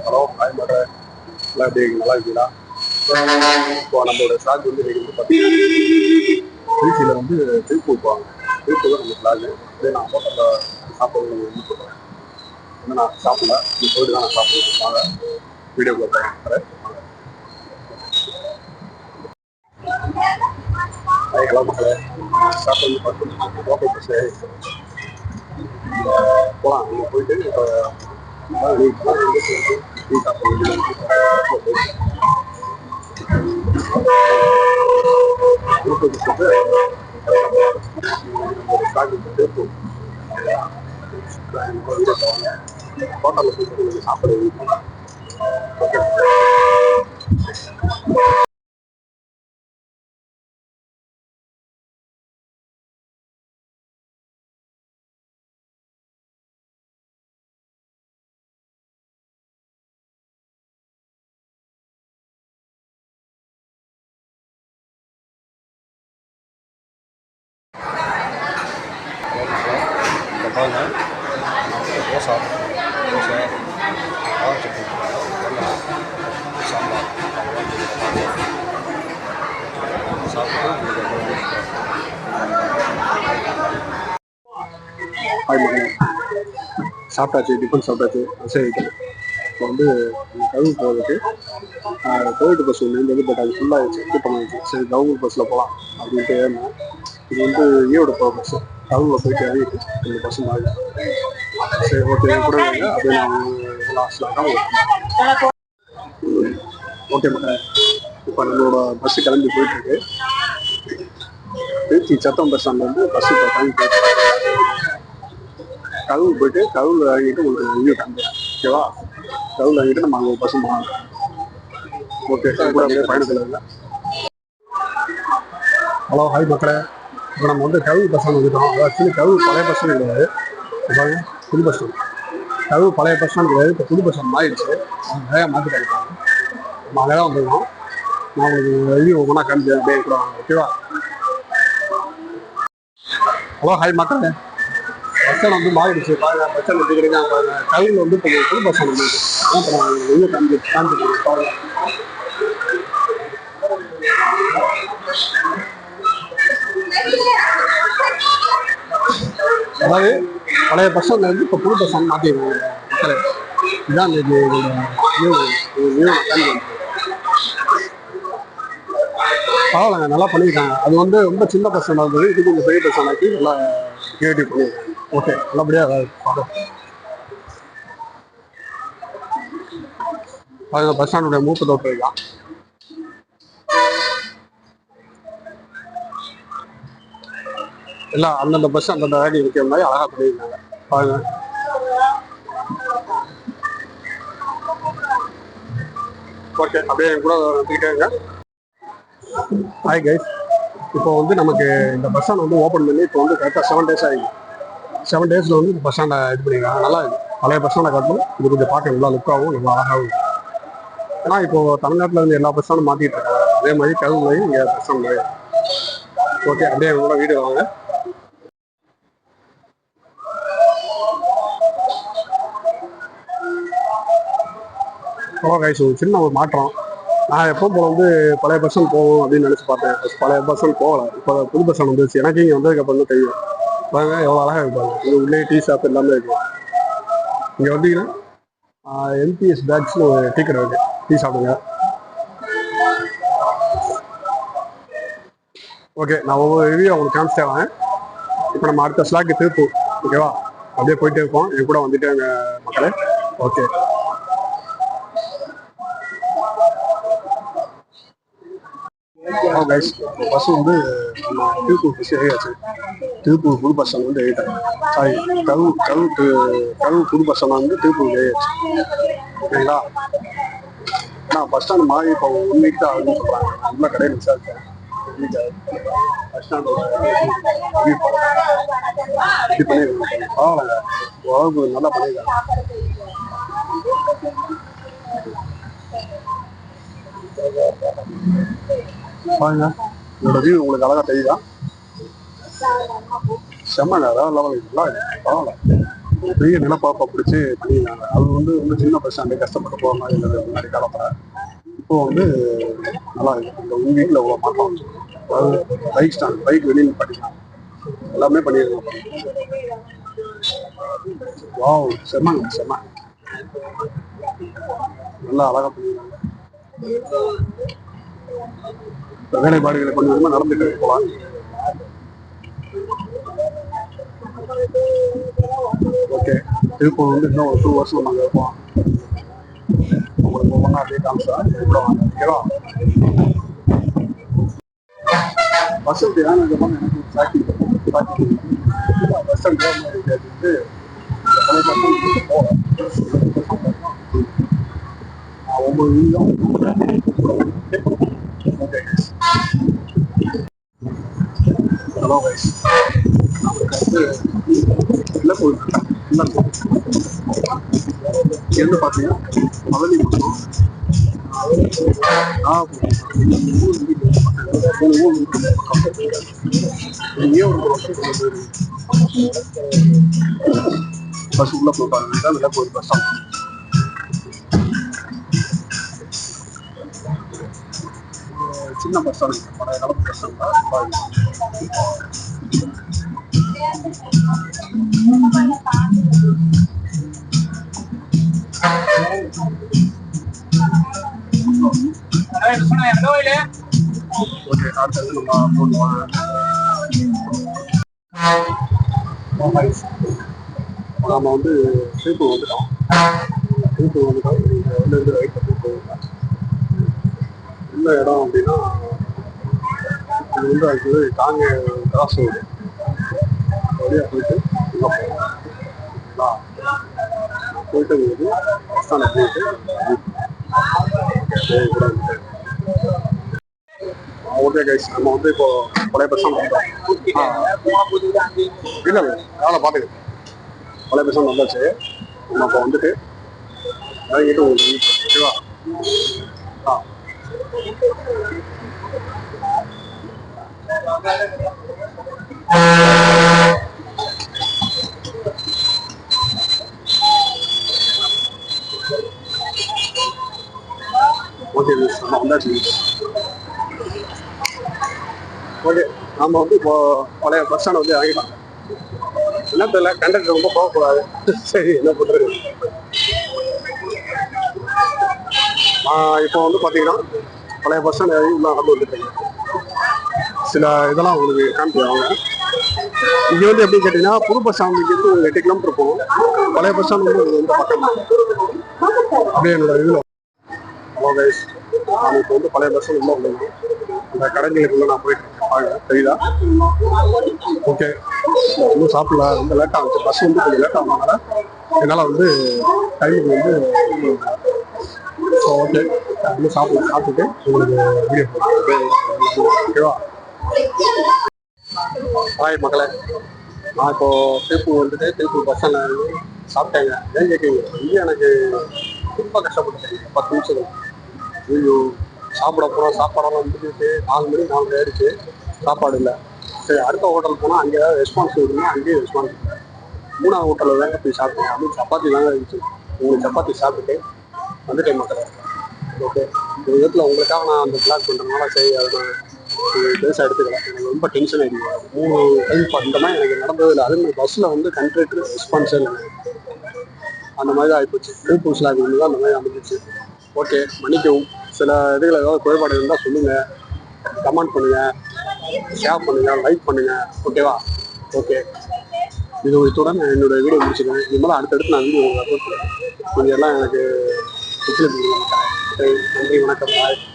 Hello hi மர எல்லாம் எப்படி நல்லா இருக்கீங்களா? இப்போ நம்மளோட ஸ்டாக் வந்து இன்னைக்கு வந்து பார்த்தீங்கன்னா திருச்சியில் வந்து திருப்பூர் போவாங்க. திருப்பூர் நம்ம ஸ்டாக் இதே நான் ஹோட்டலில் சாப்பிட்றது வந்து சொல்கிறேன். வந்து நான் சாப்பிடல, நீ போயிட்டு தான் நான் சாப்பிடுவேன். வாங்க வீடியோக்குள்ள போகிறேன். ஹாய் ஹலோ மக்களே, சாப்பிட்டு பார்த்து லோக்கல் பஸ்ஸு போகலாம். நீங்கள் போயிட்டு இப்போ டீ சாப்பிட்றது ஹோட்டலில் சாப்பிடுறது. பாருங்க தோசை தோசை காரம் சட்னி சாம்பார் சாப்பிட்டு சாப்பிட்டாச்சு, டிஃபன் சாப்பிட்டாச்சு. சரி, இப்போ வந்து கழுவு போகிறதுக்கு கோவிட் பஸ் ஒன்று வந்து பட் அது ஃபுல்லாகிடுச்சு, கூட்டமாகிடுச்சு. சரி கவர்மெண்ட் பஸ்ஸில் போகலாம் அப்படின்ட்டு ஏறினேன். இது வந்து ஈரோடு போகிற பஸ்ஸு. கழுவில் போயிட்டு இறங்கிட்டு இந்த பஸ்ஸு மாதிரி. சரி ஓகே கூட இல்லை அப்படியே நான் லாஸ்ட்டில் தான் ஓகே மக்கள். இப்போ நம்மளோட பஸ்ஸு கிளம்பி போயிட்டுருக்கு. திருச்சி சத்தம் பஸ் ஸ்டாண்ட் வந்து பஸ்ஸு இப்போ கிளம்பி போயிட்டு கழுவு போயிட்டு கழுவில் இறங்கிட்டு உங்களுக்கு ரிவ்யூ காமிக்கிறேன். ஓகேவா? கழுவில் இறங்கிட்டு நம்ம அங்கே பஸ்ஸு போகலாம். ஓகே கூட அப்படியே பயணத்தில் இல்லை. ஹலோ ஹாய் மக்களே, இப்போ நம்ம வந்து கழுவு பஸ் ஸ்டாண்ட் வந்துட்டோம். ஆக்சுவலி கழுவு பழைய பஸ் ஸ்டாண்ட் கிடையாது, பாருங்க புது பஸ் ஸ்டாண்ட். கழுவு பழைய பஸ் ஸ்டாண்ட் கிடையாது, இப்போ புது பஸ் ஸ்டாண்ட் மாறிடுச்சு. அவங்க நிறையா மாற்றிட்டாங்க. நம்ம அங்கே தான் வந்துருக்கோம். நான் உங்களுக்கு ரிவ்யூ ஒவ்வொன்றா காமிக்கிறேன், அப்படியே கூட வாங்க. ஓகேவா? ஹலோ ஹாய் மக்களே, பஸ் ஸ்டாண்ட் வந்து மாறிடுச்சு. பாருங்க பஸ் ஸ்டாண்ட் எப்படி கிடைக்காம பாருங்க. கழுவில் வந்து இப்போ புது பஸ் ஸ்டாண்ட் வந்து ரிவ்யூ காமிச்சிருக்கேன் பாருங்க. அதாவது பழைய பஸ் ஸ்டாண்ட்ல இருந்து இப்போ புது பஸ் ஸ்டாண்ட் மாற்றிடுவாங்க மக்களே. இதுதான் பரவாயில்லங்க, நல்லா பண்ணியிருக்காங்க. அது வந்து ரொம்ப சின்ன பஸ் ஸ்டாண்டாக இருந்தது, இது கொஞ்சம் பெரிய பஸ் ஸ்டாண்ட் ஆக்கி நல்லா கிரியேட்டிவ் பண்ணியிருக்காங்க. ஓகே நல்லபடியாக பாருங்க. பஸ் ஸ்டாண்டுடைய மூப்பு தோற்று தான். எல்லாம் அந்தந்த பஸ் அந்தந்த வேலை இருக்கிற மாதிரி அழகா பண்ணியிருக்காங்க பாருங்க. ஓகே அப்படியே கூட வந்துக்கிட்டேங்க. ஹாய் கைஸ், இப்போ வந்து நமக்கு இந்த பஸ் ஸ்டாண்ட் வந்து ஓப்பன் பண்ணி இப்போ வந்து கரெக்டாக 7 days ஆகிடுது. 7 daysல வந்து இந்த பஸ் ஸ்டாண்டை இது பண்ணியிருக்காங்க. நல்லா இருக்குது. பழைய பஸ் ஸ்டாண்டை காட்டும் இது கொஞ்சம் பார்க்க நல்லா லுக்காகவும் நல்லா அழகாகவும். ஏன்னா இப்போது தமிழ்நாட்டில் இருந்து எல்லா பஸ் ஸ்டாண்டும் மாற்றிட்டு இருக்காங்க. அதே மாதிரி கழுவுலையும் இங்கே பஸ் ஸ்டாண்ட் மாதிரி. ஓகே அப்படியே கூட வீடியோ வாங்க. ஹலோ கைஸ், ஒரு சின்ன ஒரு மாற்றம். நான் எப்போ போல வந்து பழைய பஸ் ஸ்டாண்ட் போவோம் அப்படின்னு நினச்சி பார்த்தேன். பழைய பஸ் ஸ்டாண்ட் போகல, இப்போ புது பஸ் ஸ்டாண்ட் வந்துருச்சு. எனக்கு இங்கே வந்ததுக்கப்புறம் தான் தெரியும். பாருங்க எவ்வளோ அழகாக இருப்பாங்க. இங்கே உள்ளே டீ ஷாப் எல்லாமே இருக்குது. இங்கே வந்தீங்கன்னா NPS பேக்ஸ்னு ஒரு டீ கடை இருக்குது, டீ சாப்பிடுங்க. ஓகே நான் ஒவ்வொரு ரிவ்யூ உங்களுக்கு காமிச்சிட்டே வரேன். இப்போ நம்ம அடுத்த ஸ்லாக்கு திருப்பூர். ஓகேவா? அப்படியே போயிட்டே இருப்போம். என் கூட வந்துட்டு எங்கள் மக்களே. ஓகே கைஸ், பஸ் வந்து நம்ம திருப்பூர் பஸ் ஏறியாச்சு. திருப்பூர் புது பஸ் ஸ்டாண்ட் வந்து ஏறிட்டாங்க. சாரி கரூர் புது பஸ் ஸ்டாண்ட் வந்து திருப்பூர் ஏறியாச்சு. ஓகேங்களா? நான் பஸ் ஸ்டாண்ட் மாறி இப்போ 1 week தான் ஆகுதுன்னு சொல்கிறாங்க. நல்லா கடையில் விசாரிச்சேன். பஸ் ஸ்டாண்டோட இது பண்ணியிருக்காங்க. பரவாயில்ல, ஓரளவுக்கு நல்லா பண்ணியிருக்காங்க. பாருங்க என்னோட வியூ உங்களுக்கு அழகா தெரியுதா? செம்மங்க, அதாவது லெவல் நல்லா இருக்கு. பரவாயில்ல. பெரிய நிலப்பரப்பை பிடிச்சி பண்ணியிருந்தாங்க. அது வந்து சின்ன பஸ் ஸ்டாண்டு கஷ்டப்பட்டு போகிற மாதிரி இருந்தது முன்னாடி காலத்தில். இப்போ வந்து நல்லா இருக்கு. இந்த வீட்டில் இவ்வளோ மாற்றம். அதாவது பைக் ஸ்டாண்ட், பைக் வெளியில் பண்ணிக்கலாம், எல்லாமே பண்ணியிருக்கோம். வாவ், செம்மங்க செம்ம, நல்லா அழகா பண்ணியிருக்காங்க. வேலைப்பாடுகளை கொஞ்சம் கொஞ்சமாக நடந்துட்டு போகலாம். ஓகே, திருப்பூர் வந்து இன்னும் ஒரு 2 வருஷம் நாங்கள் இருப்போம். உங்களுக்கு ஒவ்வொன்றா அப்படியே காமிச்சா கூட வாங்க. ஓகேவா? பஸ் எனக்கு சாக்கி பஸ் ஸ்டாண்ட் வந்து ஒவ்வொரு வீடும். ஓகே ஹலோ கைஸ், நமக்கு வந்து இல்லை போயிட்டு இருந்து பார்த்தீங்கன்னா மதுரை மட்டும் பஸ் உள்ள போட்டாங்க. விளக்கு பஸ் ஸ்டாண்ட். சின்ன பஸ் ஸ்டாண்ட், பழைய காலத்து பஸ் ஸ்டாண்ட். ஓகே, அடுத்தது நம்ம போடுவாங்க. நாம வந்து திருப்பூர் வந்துட்டோம். இருந்து ரைட் பண்ணி போயிருந்தோம். என்ன இடம் அப்படின்னா, இது வந்து அதுக்கு தாங்க கிராஸ் ரோடு வழியாக போயிட்டு போயிட்டு வந்து பஸ் ஸ்டாண்ட் போயிட்டு ஓகே கைஸ், நம்ம வந்து இப்போ பழைய பஸ் ஸ்டாண்ட் வந்தோம். இல்லை வேலை பார்த்துக்கு பழைய பஸ் ஸ்டாண்ட் வந்தாச்சு. நம்ம இப்போ வந்துட்டு இறங்கிட்டு ஓகேவா? ஓகே மிஸ், நம்ம வந்தாச்சு மிஸ். ஓகே, நம்ம வந்து இப்போ பழைய பஸ் ஸ்டாண்ட் வந்து இறங்கிட்டாங்க. என்ன தெரியல, கண்டக்டர் ரொம்ப போகக்கூடாது. சரி, என்ன பண்ணுறது. இப்போ வந்து பார்த்தீங்கன்னா பழைய பஸ் ஸ்டாண்ட் இறங்கி உள்ள நடந்து வந்துட்டீங்க. சில இதெல்லாம் உங்களுக்கு காமிக்கிறாங்க. இங்கே வந்து எப்படி கேட்டிங்கன்னா, புது பஸ் ஸ்டாண்டுக்கு ஒரு 8 கிலோமீட்டர் போகும். பழைய பஸ் ஸ்டாண்ட் வந்து ரொம்ப பக்கம். அப்படியே என்னோட இதில் கைஸ், நம்ம இப்போ வந்து பழைய பஸ் உள்ள வந்து அந்த கடைகளுக்குள்ள நான் போயிட்டு இருக்கேன். தெரியுதா? ஓகே, இன்னும் சாப்பிடல, ரொம்ப லேட்டாக ஆச்சு. பஸ் வந்து கொஞ்சம் லேட்டாக ஆனதுனால என்னால் வந்து டைமுக்கு வந்து ஸோ ஓகே, இன்னும் சாப்பிட்டுட்டு உங்களுக்கு வீடியோ ஓகேவா? ஹாய் மக்களே, நான் இப்போ திருப்பூர் வந்துட்டு திருப்பூர் பஸ் ஸ்டாண்டில் சாப்பிட்டேங்க. ஏன் கேட்குறீங்க? இங்கே எனக்கு ரொம்ப கஷ்டப்பட்டுட்டேன். 10 நிமிஷம் ஐயோ, சாப்பிட போகிறோம். சாப்பாடெல்லாம் வந்துட்டு 4 மணி 4 ஆயிடுச்சு. சாப்பாடு இல்லை. சரி, அடுத்த ஹோட்டல் போனால் அங்கே ஏதாவது ரெஸ்பான்ஸ் இருக்குன்னா அங்கேயே ரெஸ்பான்ஸ் இல்லை. 3ஆவது ஹோட்டலில் தாங்க போய் சாப்பிட்டேன். அதுவும் சப்பாத்தி தாங்க இருந்துச்சு. உங்களுக்கு சப்பாத்தி சாப்பிட்டுட்டு வந்துட்டேன் மக்களே. ஓகே, இந்த விதத்தில் உங்களுக்காக நான் அந்த பிளாக் பண்ணுறதுனால சரி, அதை நான் பெருசாக எடுத்துக்கலாம். எனக்கு ரொம்ப டென்ஷன் ஆகிடுங்க. 3 டைம் இந்த மாதிரி எனக்கு நடந்ததில்லை. அதுமாதிரி பஸ்ஸில் வந்து கண்ட்ரக்டர் ரெஸ்பான்ஸே இல்லை. அந்த மாதிரி தான் ஆகிப்போச்சு. திருப்பூர் ஸ்லாக் வந்து தான் அந்த மாதிரி அமைஞ்சிச்சு. ஓகே, மன்னிக்கவும். சில இதுகள் ஏதாவது குறைபாடு இருந்தால் சொல்லுங்கள், கமெண்ட் பண்ணுங்கள், ஷேர் பண்ணுங்கள், லைக் பண்ணுங்கள். ஓகேவா? ஓகே, இத்துடன் என்னோடய வீடியோ முடிச்சுக்கிறேன். இனிமேல் அடுத்தடுத்து நான் வீடியோ அப்லோட் பண்ணுறேன். கொஞ்சம் எல்லாம் எனக்கு ஒத்துழைப்பு கொடுக்க மாட்டேன். நன்றி, வணக்கம்.